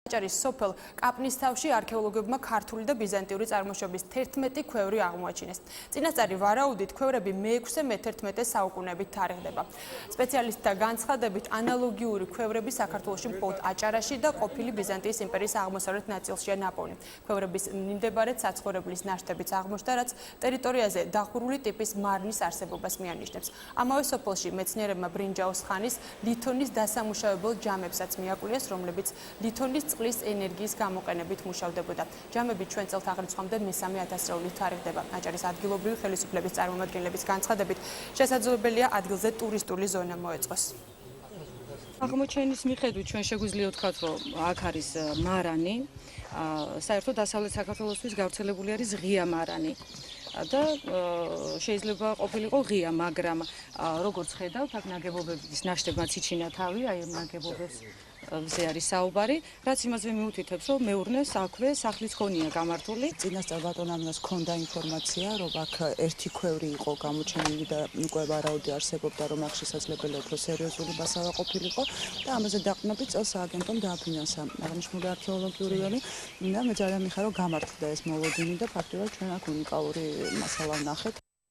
აჭარის სოფელ კაპნისთავში არქეოლოგებმა ქართული და ბიზანტიური წარმოშობის 11 ქვევრი აღმოაჩინეს. წინასწარი ვარაუდით ქვევრები მე-6 მე-11 საუკუნეებით თარიღდება. სპეციალისტთა განცხადებით ანალოგიური ქვევრები საქართველოში მხოლოდ აჭარაში და ყოფილი ბიზანტიის იმპერიის აღმოსავლეთ ნაწილშია ნაპოვნი. ქვევრების მიმდებარედ საცხოვრებლის ნაშთებიც აღმოჩნდა, რაც ტერიტორიაზე დახურული ტიპის მარნის არსებობას მიანიშნებს. ამავე სოფელში მეცნიერებმა ბრინჯაოს ხანის ლითონის დასამუშავებელ ჯამებსაც მიაკვლიეს, რომლებიც ლითონის წყლის ენერგიის გამოყენებით მუშავდებოდა. ჯამები ჩვენ წელთაღრიცხვამდე მესამე ათასწლეულით თარიღდება. აჭარის ადგილობრივი ხელისუფლების წარმომადგენლების განცხადებით, შესაძლებელია ადგილზე ტურისტული ზონა მოეწყოს. აღმოჩენის მიხედვით ჩვენ შეგვიძლია ვთქვათ, რომ აქ არის მარანი, საერთოდ დასავლეთ საქართველოსთვის გავრცელებული არის ღია მარანი. და შეიძლება ყოფილიყო ღია, მაგრამ როგორც ხედავთ, აქ ნაგებობების ნაშთებმაც იჩინა თავი, აი ამ ნაგებობებს ზე არის საუბარი, რაც იმაზე მიუთითებს, რომ მეურნე საქმე სახლის ხონია გამართული. წინასწარ ბატონამას ჰქონდა ინფორმაცია, რომ აქ ერთი ქვევრი იყო გამოჩენილი და უკვე ვარაუდი არსებობდა, რომ აქ შესაძლებელია უფრო სერიოზული მასალა ყოფილიყო და ამაზე დაყრდნობით წელს სააგენტომ დააფინანსა აღნიშნული არქეოლოგიური იონი და მე ძალიან მიხარო გამართლდა ეს მოლოდინი და ფაქტობრივად ჩვენ აქ უნიკალური მასალა ვნახეთ.